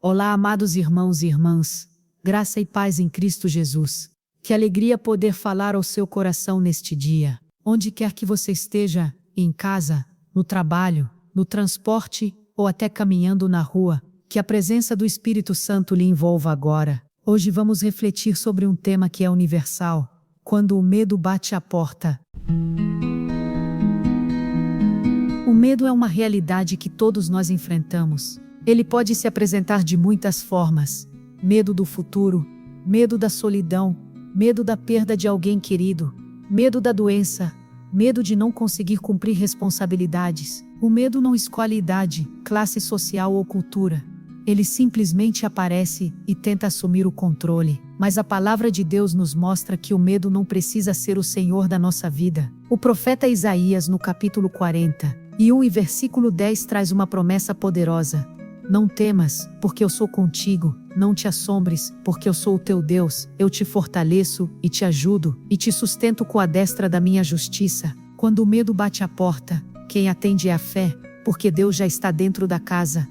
Olá, amados irmãos e irmãs, graça e paz em Cristo Jesus. Que alegria poder falar ao seu coração neste dia. Onde quer que você esteja, em casa, no trabalho, no transporte ou até caminhando na rua, que a presença do Espírito Santo lhe envolva agora. Hoje vamos refletir sobre um tema que é universal: quando o medo bate à porta. O medo é uma realidade que todos nós enfrentamos. Ele pode se apresentar de muitas formas: medo do futuro, medo da solidão, medo da perda de alguém querido, medo da doença, medo de não conseguir cumprir responsabilidades. O medo não escolhe idade, classe social ou cultura. Ele simplesmente aparece e tenta assumir o controle. Mas a palavra de Deus nos mostra que o medo não precisa ser o senhor da nossa vida. O profeta Isaías, no capítulo 41 e versículo 10, traz uma promessa poderosa: não temas, porque eu sou contigo, não te assombres, porque eu sou o teu Deus, eu te fortaleço, e te ajudo, e te sustento com a destra da minha justiça. Quando o medo bate à porta, quem atende é a fé, porque Deus já está dentro da casa.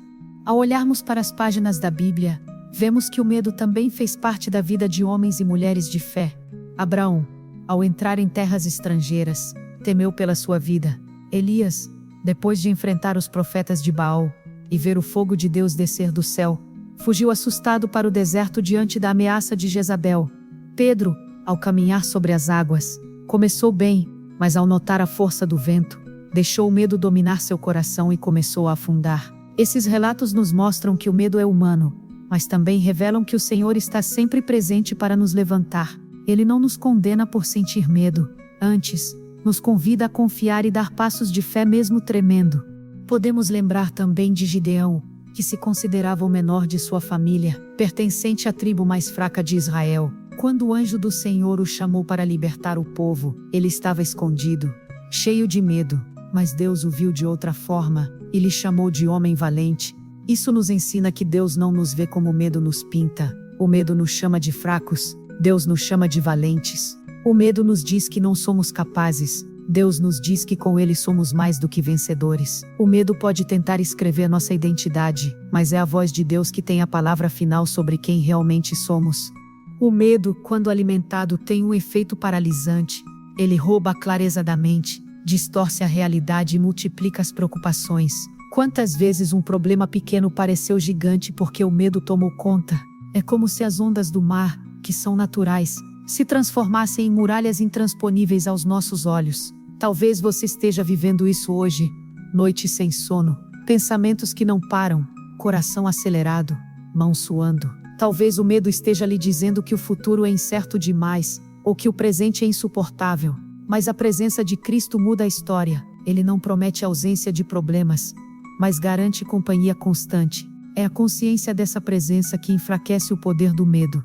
Ao olharmos para as páginas da Bíblia, vemos que o medo também fez parte da vida de homens e mulheres de fé. Abraão, ao entrar em terras estrangeiras, temeu pela sua vida. Elias, depois de enfrentar os profetas de Baal e ver o fogo de Deus descer do céu, fugiu assustado para o deserto diante da ameaça de Jezabel. Pedro, ao caminhar sobre as águas, começou bem, mas ao notar a força do vento, deixou o medo dominar seu coração e começou a afundar. Esses relatos nos mostram que o medo é humano, mas também revelam que o Senhor está sempre presente para nos levantar. Ele não nos condena por sentir medo, antes, nos convida a confiar e dar passos de fé mesmo tremendo. Podemos lembrar também de Gideão, que se considerava o menor de sua família, pertencente à tribo mais fraca de Israel. Quando o anjo do Senhor o chamou para libertar o povo, ele estava escondido, cheio de medo, mas Deus o viu de outra forma, e lhe chamou de homem valente. Isso nos ensina que Deus não nos vê como o medo nos pinta. O medo nos chama de fracos, Deus nos chama de valentes. O medo nos diz que não somos capazes, Deus nos diz que com ele somos mais do que vencedores. O medo pode tentar escrever nossa identidade, mas é a voz de Deus que tem a palavra final sobre quem realmente somos. O medo, quando alimentado, tem um efeito paralisante. Ele rouba a clareza da mente, distorce a realidade e multiplica as preocupações. Quantas vezes um problema pequeno pareceu gigante porque o medo tomou conta? É como se as ondas do mar, que são naturais, se transformassem em muralhas intransponíveis aos nossos olhos. Talvez você esteja vivendo isso hoje. Noite sem sono, pensamentos que não param, coração acelerado, mão suando. Talvez o medo esteja lhe dizendo que o futuro é incerto demais, ou que o presente é insuportável. Mas a presença de Cristo muda a história. Ele não promete ausência de problemas, mas garante companhia constante. É a consciência dessa presença que enfraquece o poder do medo.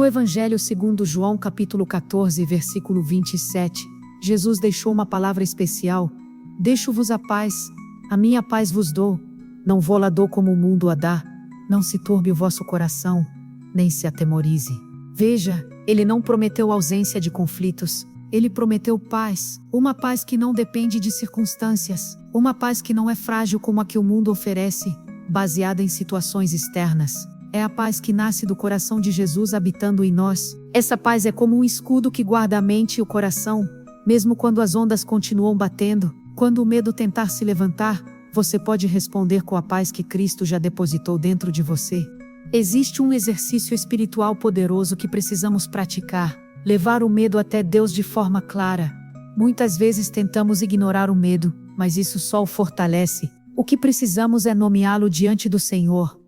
No Evangelho segundo João capítulo 14, versículo 27, Jesus deixou uma palavra especial: deixo-vos a paz, a minha paz vos dou, não vou-la dou como o mundo a dá, não se turbe o vosso coração, nem se atemorize. Veja, ele não prometeu ausência de conflitos, ele prometeu paz, uma paz que não depende de circunstâncias, uma paz que não é frágil como a que o mundo oferece, baseada em situações externas. É a paz que nasce do coração de Jesus habitando em nós. Essa paz é como um escudo que guarda a mente e o coração, mesmo quando as ondas continuam batendo. Quando o medo tentar se levantar, você pode responder com a paz que Cristo já depositou dentro de você. Existe um exercício espiritual poderoso que precisamos praticar: levar o medo até Deus de forma clara. Muitas vezes tentamos ignorar o medo, mas isso só o fortalece. O que precisamos é nomeá-lo diante do Senhor.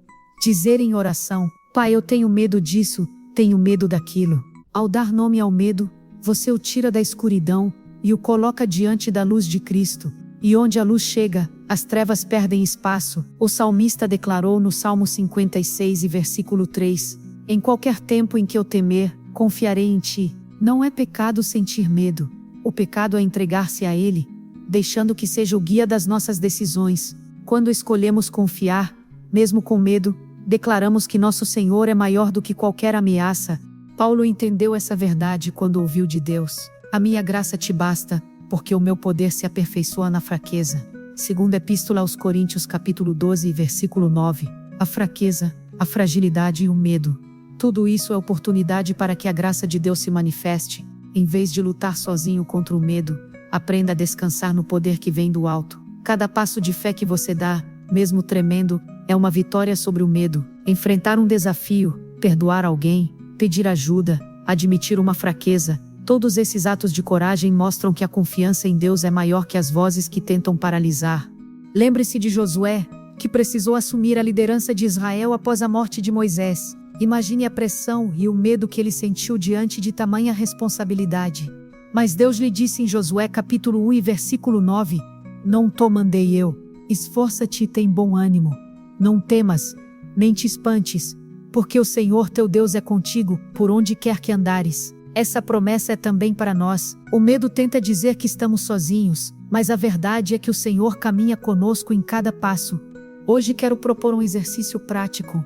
Dizer em oração: Pai, eu tenho medo disso, tenho medo daquilo. Ao dar nome ao medo, você o tira da escuridão e o coloca diante da luz de Cristo. E onde a luz chega, as trevas perdem espaço. O salmista declarou no Salmo 56 e versículo 3: em qualquer tempo em que eu temer, confiarei em ti. Não é pecado sentir medo. O pecado é entregar-se a ele, deixando que seja o guia das nossas decisões. Quando escolhemos confiar, mesmo com medo, declaramos que nosso Senhor é maior do que qualquer ameaça. Paulo entendeu essa verdade quando ouviu de Deus: a minha graça te basta, porque o meu poder se aperfeiçoa na fraqueza. Segunda Epístola aos Coríntios capítulo 12 versículo 9. A fraqueza, a fragilidade e o medo. Tudo isso é oportunidade para que a graça de Deus se manifeste. Em vez de lutar sozinho contra o medo, aprenda a descansar no poder que vem do alto. Cada passo de fé que você dá, mesmo tremendo, é uma vitória sobre o medo. Enfrentar um desafio, perdoar alguém, pedir ajuda, admitir uma fraqueza, todos esses atos de coragem mostram que a confiança em Deus é maior que as vozes que tentam paralisar. Lembre-se de Josué, que precisou assumir a liderança de Israel após a morte de Moisés. Imagine a pressão e o medo que ele sentiu diante de tamanha responsabilidade. Mas Deus lhe disse em Josué capítulo 1 e versículo 9: Não te mandei eu, esforça-te e tem bom ânimo. Não temas, nem te espantes, porque o Senhor teu Deus é contigo, por onde quer que andares. Essa promessa é também para nós. O medo tenta dizer que estamos sozinhos, mas a verdade é que o Senhor caminha conosco em cada passo. Hoje quero propor um exercício prático.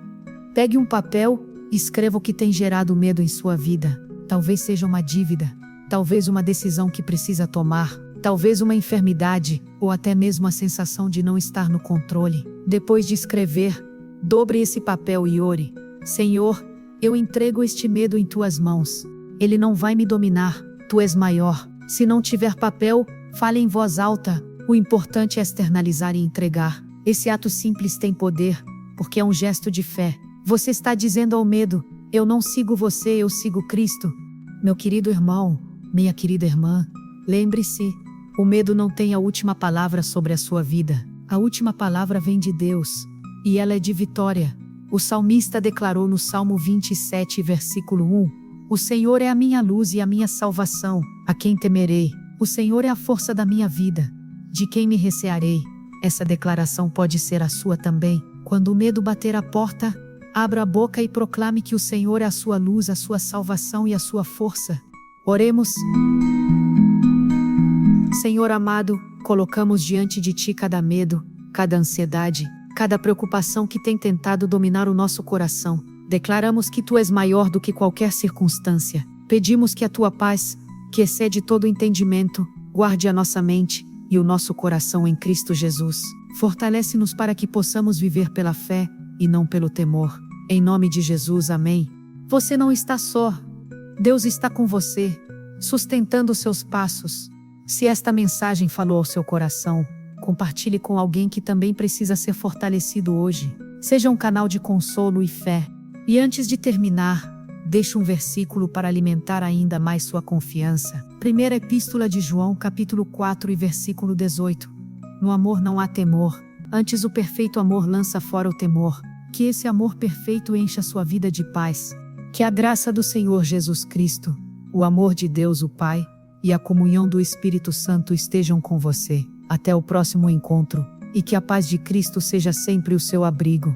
Pegue um papel e escreva o que tem gerado medo em sua vida. Talvez seja uma dívida, talvez uma decisão que precisa tomar, talvez uma enfermidade, ou até mesmo a sensação de não estar no controle. Depois de escrever, dobre esse papel e ore: Senhor, eu entrego este medo em tuas mãos. Ele não vai me dominar, tu és maior. Se não tiver papel, fale em voz alta. O importante é externalizar e entregar. Esse ato simples tem poder, porque é um gesto de fé. Você está dizendo ao medo: eu não sigo você, eu sigo Cristo. Meu querido irmão, minha querida irmã, lembre-se, o medo não tem a última palavra sobre a sua vida. A última palavra vem de Deus, e ela é de vitória. O salmista declarou no Salmo 27, versículo 1: O Senhor é a minha luz e a minha salvação, a quem temerei? O Senhor é a força da minha vida, de quem me recearei? Essa declaração pode ser a sua também. Quando o medo bater a porta, abra a boca e proclame que o Senhor é a sua luz, a sua salvação e a sua força. Oremos. Senhor amado, colocamos diante de Ti cada medo, cada ansiedade, cada preocupação que tem tentado dominar o nosso coração. Declaramos que Tu és maior do que qualquer circunstância. Pedimos que a Tua paz, que excede todo entendimento, guarde a nossa mente e o nosso coração em Cristo Jesus. Fortalece-nos para que possamos viver pela fé e não pelo temor. Em nome de Jesus, amém. Você não está só. Deus está com você, sustentando os seus passos. Se esta mensagem falou ao seu coração, compartilhe com alguém que também precisa ser fortalecido hoje. Seja um canal de consolo e fé. E antes de terminar, deixe um versículo para alimentar ainda mais sua confiança. Primeira Epístola de João, capítulo 4 e versículo 18. No amor não há temor, antes o perfeito amor lança fora o temor. Que esse amor perfeito encha sua vida de paz. Que a graça do Senhor Jesus Cristo, o amor de Deus o Pai e a comunhão do Espírito Santo estejam com você. Até o próximo encontro, e que a paz de Cristo seja sempre o seu abrigo.